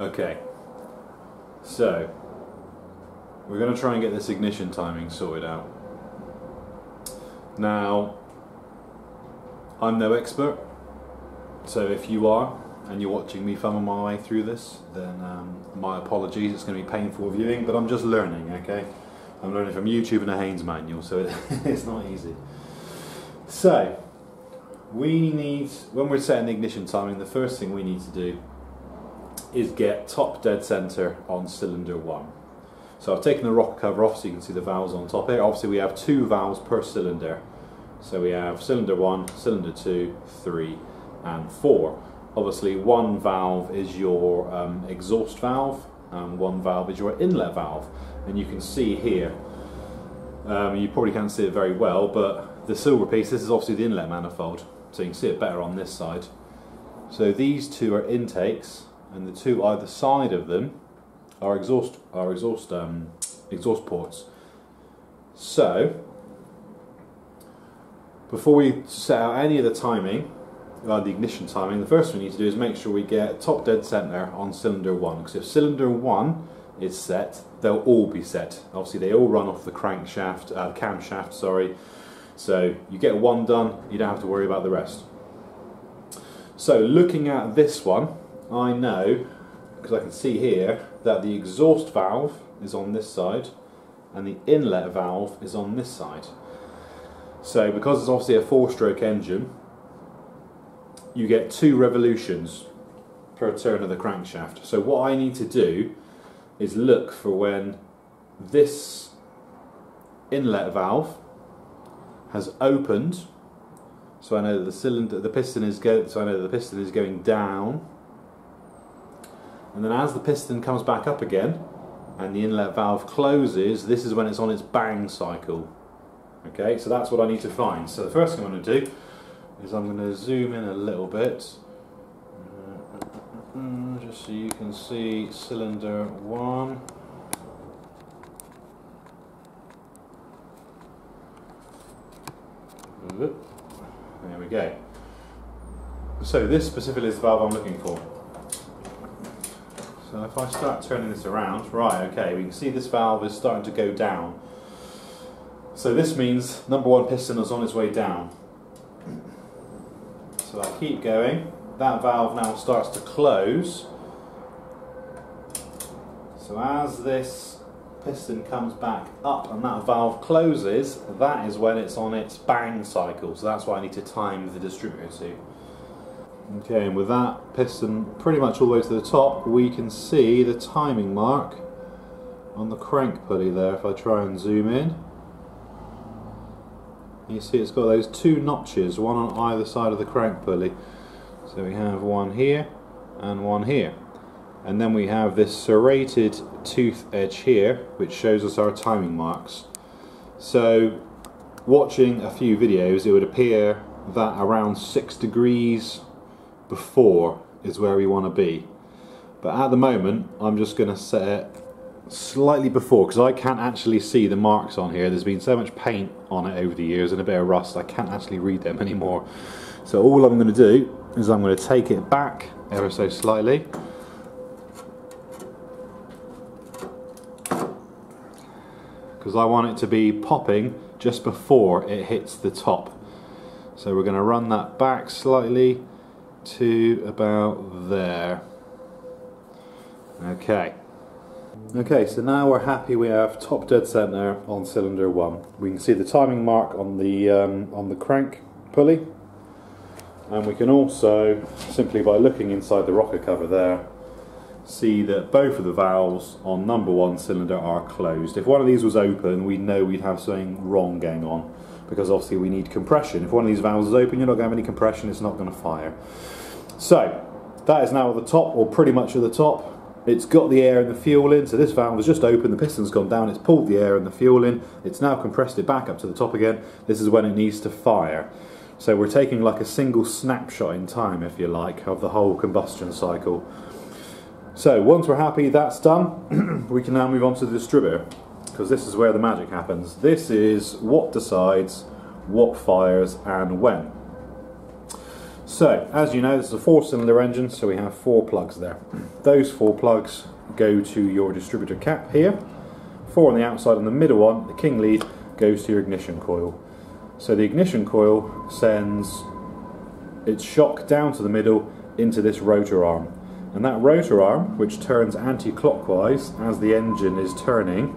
Okay, so we're going to try and get this ignition timing sorted out. Now, I'm no expert, so if you are and you're watching me fumble my way through this, then my apologies. It's going to be painful viewing, but I'm just learning, okay? I'm learning from YouTube and a Haynes manual, so it's not easy. So, we need, when we're setting the ignition timing, the first thing we need to do is get top dead center on cylinder 1. So I've taken the rocker cover off so you can see the valves on top here. Obviously we have 2 valves per cylinder. So we have cylinder 1, cylinder 2, 3 and 4. Obviously one valve is your exhaust valve and one valve is your inlet valve. And you can see here, you probably can't see it very well, but the silver piece, this is obviously the inlet manifold. So you can see it better on this side. So these 2 are intakes and the 2 either side of them are exhaust ports. So before we set out any of the timing, the ignition timing, the first thing we need to do is make sure we get top dead center on cylinder 1. Because if cylinder 1 is set, they'll all be set. Obviously they all run off the crankshaft, camshaft, sorry. So you get one done, you don't have to worry about the rest. So looking at this one, I know, because I can see here, that the exhaust valve is on this side and the inlet valve is on this side. So because it's obviously a 4-stroke engine, you get 2 revolutions per turn of the crankshaft. So what I need to do is look for when this inlet valve has opened, so I know that the piston is going down. And then as the piston comes back up again and the inlet valve closes, this is when it's on its bang cycle. Okay, so that's what I need to find. So the first thing I'm going to do is I'm going to zoom in a little bit, just so you can see cylinder 1. There we go. So this specifically is the valve I'm looking for. So if I start turning this around, right, okay, we can see this valve is starting to go down. So this means number 1 piston is on its way down. So I'll keep going. That valve now starts to close. So as this piston comes back up and that valve closes, that is when it's on its bang cycle. So that's why I need to time the distributor to. Okay, and with that piston pretty much all the way to the top, we can see the timing mark on the crank pulley there. If I try and zoom in, you see it's got those 2 notches, one on either side of the crank pulley. So we have one here and one here. And then we have this serrated tooth edge here, which shows us our timing marks. So watching a few videos, it would appear that around 6 degrees before is where we want to be. But at the moment, I'm just going to set it slightly before, because I can't actually see the marks on here. There's been so much paint on it over the years and a bit of rust, I can't actually read them anymore. So all I'm going to do is I'm going to take it back ever so slightly. Because I want it to be popping just before it hits the top. So we're going to run that back slightly to about there. Okay. Okay, so now we're happy we have top dead center on cylinder 1. We can see the timing mark on the crank pulley, and we can also, simply by looking inside the rocker cover there, see that both of the valves on number 1 cylinder are closed. If one of these was open, we'd know we'd have something wrong going on, because obviously we need compression. If one of these valves is open, you're not going to have any compression, it's not going to fire. So that is now at the top, or pretty much at the top. It's got the air and the fuel in, so this valve was just open, the piston's gone down, it's pulled the air and the fuel in, it's now compressed it back up to the top again. This is when it needs to fire. So we're taking like a single snapshot in time, if you like, of the whole combustion cycle. So once we're happy that's done, we can now move on to the distributor, because this is where the magic happens. This is what decides what fires and when. So, as you know, this is a 4-cylinder engine, so we have 4 plugs there. Those 4 plugs go to your distributor cap here. 4 on the outside, and the middle one, the king lead, goes to your ignition coil. So the ignition coil sends its shock down to the middle into this rotor arm. And that rotor arm, which turns anti-clockwise as the engine is turning,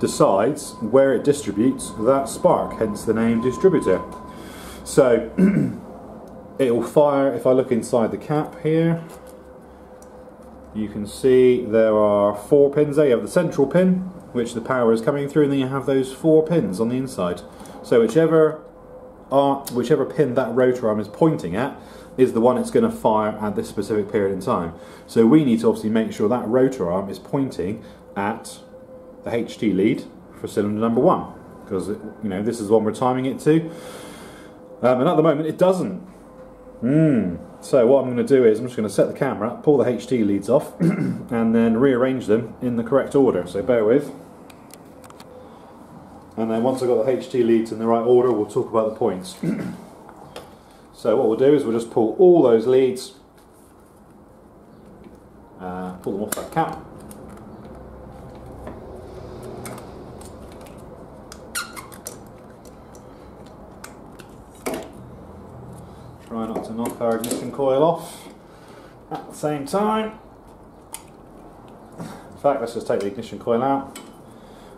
decides where it distributes that spark, hence the name distributor. So it will fire. If I look inside the cap here, you can see there are 4 pins there. You have the central pin, which the power is coming through, and then you have those 4 pins on the inside. So whichever pin that rotor arm is pointing at is the one it's going to fire at this specific period in time. So we need to obviously make sure that rotor arm is pointing at the HT lead for cylinder number 1, because this is the one we're timing it to, and at the moment it doesn't. So what I'm going to do is I'm just going to set the camera up, pull the HT leads off and then rearrange them in the correct order, so bear with. And then once I've got the HT leads in the right order, we'll talk about the points. So what we'll do is we'll just pull all those leads, pull them off that cap. Try not to knock our ignition coil off at the same time. In fact, let's just take the ignition coil out.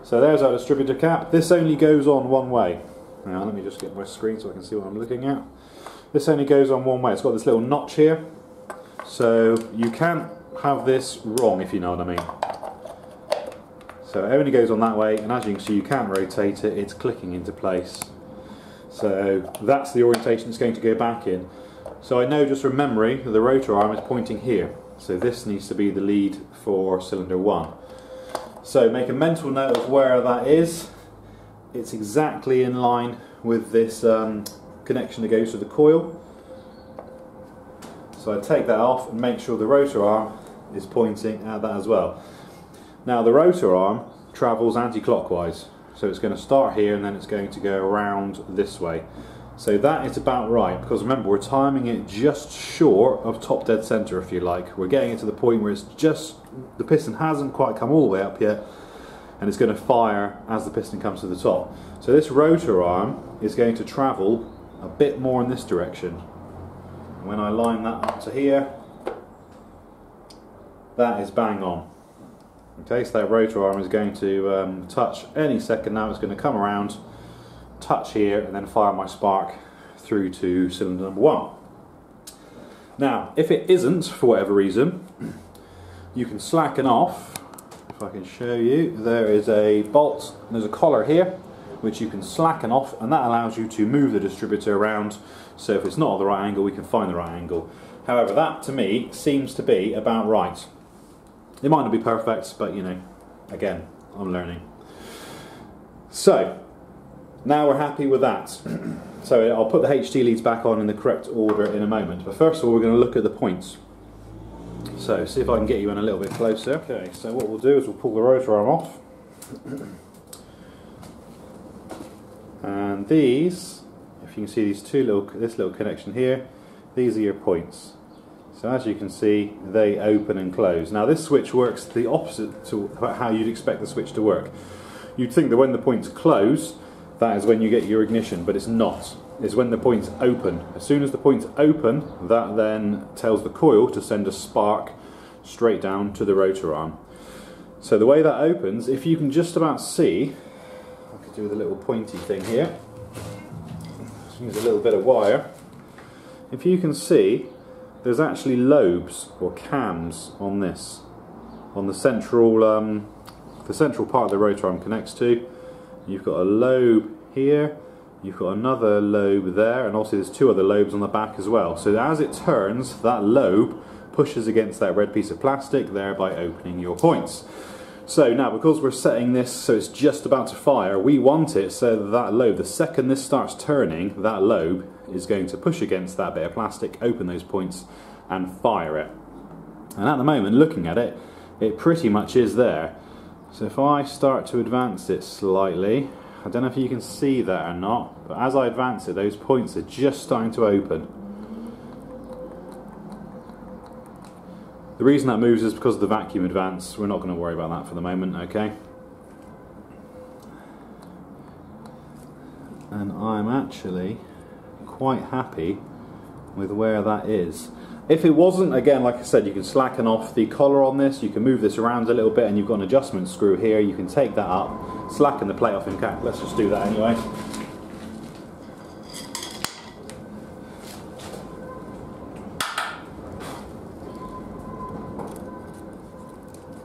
So there's our distributor cap. This only goes on one way. Now let me just get my screen so I can see what I'm looking at. This only goes on one way. It's got this little notch here, so you can't have this wrong, if you know what I mean. So it only goes on that way, and as you can see, you can't rotate it. It's clicking into place. So that's the orientation it's going to go back in. So I know, just from memory, that the rotor arm is pointing here. So this needs to be the lead for cylinder 1. So make a mental note of where that is. It's exactly in line with this connection that goes to the coil. So I take that off and make sure the rotor arm is pointing at that as well. Now the rotor arm travels anti-clockwise, so it's going to start here and then it's going to go around this way. So that is about right, because remember, we're timing it just short of top dead center, if you like. We're getting it to the point where it's just, the piston hasn't quite come all the way up yet, and it's going to fire as the piston comes to the top. So this rotor arm is going to travel a bit more in this direction. When I line that up to here, that is bang on. Okay, so that rotor arm is going to touch any second now. It's going to come around, touch here, and then fire my spark through to cylinder number 1. Now, if it isn't, for whatever reason, you can slacken off. If I can show you, there is a bolt, and there's a collar here, which you can slacken off, and that allows you to move the distributor around, so if it's not at the right angle, we can find the right angle. However, that to me seems to be about right. It might not be perfect, but again, I'm learning. So now we're happy with that. So I'll put the HT leads back on in the correct order in a moment, but first of all we're going to look at the points. So see if I can get you in a little bit closer. Okay, so what we'll do is we'll pull the rotor arm off. And these, if you can see these this little connection here, these are your points. So as you can see, they open and close. Now this switch works the opposite to how you'd expect the switch to work. You'd think that when the points close, that is when you get your ignition, but it's not. It's when the points open. As soon as the points open, that then tells the coil to send a spark straight down to the rotor arm. So the way that opens, if you can just about see, I could do with a little pointy thing here. Just use a little bit of wire. If you can see, there's actually lobes or cams on this, on the central part of the rotor arm connects to. You've got a lobe here, you've got another lobe there, and also there's 2 other lobes on the back as well. So as it turns, that lobe pushes against that red piece of plastic, thereby opening your points. So now, because we're setting this so it's just about to fire, we want it so that that lobe, the second this starts turning, that lobe is going to push against that bit of plastic, open those points and fire it. And at the moment, looking at it, it pretty much is there. So if I start to advance it slightly, I don't know if you can see that or not, but as I advance it, those points are just starting to open. The reason that moves is because of the vacuum advance. We're not going to worry about that for the moment, okay? And I'm actually quite happy with where that is. If it wasn't, again, like I said, you can slacken off the collar on this, you can move this around a little bit, and you've got an adjustment screw here. You can take that up, slacken the plate off in cap. Let's just do that anyway.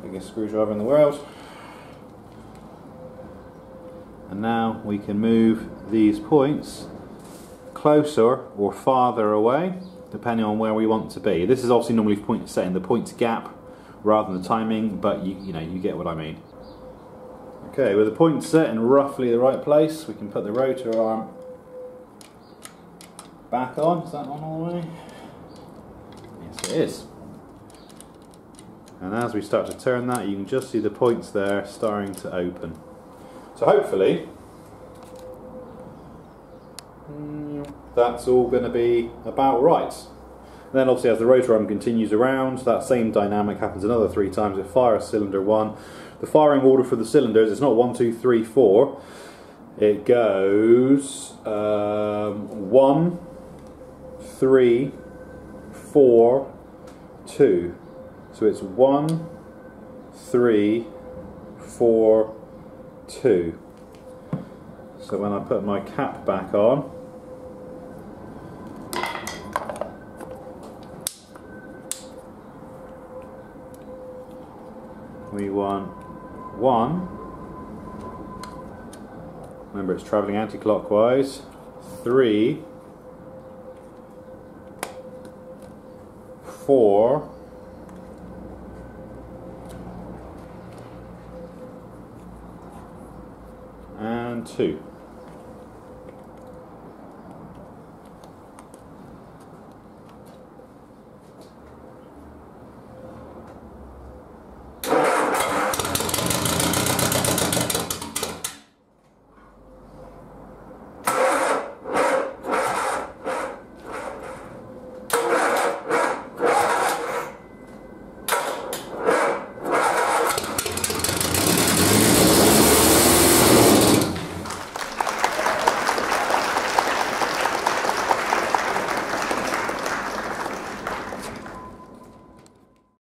Biggest screwdriver in the world. And now we can move these points closer or farther away, depending on where we want to be. This is obviously normally setting the point gap rather than the timing, but you know, you get what I mean. Okay, with the point set in roughly the right place, we can put the rotor arm back on. Is that on all the way? Yes, it is. And as we start to turn that, you can just see the points there starting to open. So hopefully that's all going to be about right. And then obviously as the rotor arm continues around, that same dynamic happens another 3 times. It fires cylinder 1. The firing order for the cylinders, it's not 1, 2, 3, 4. It goes 1, 3, 4, 2. So it's 1, 3, 4, 2. So when I put my cap back on, we want 1, remember it's travelling anti-clockwise, 3, 4, and 2.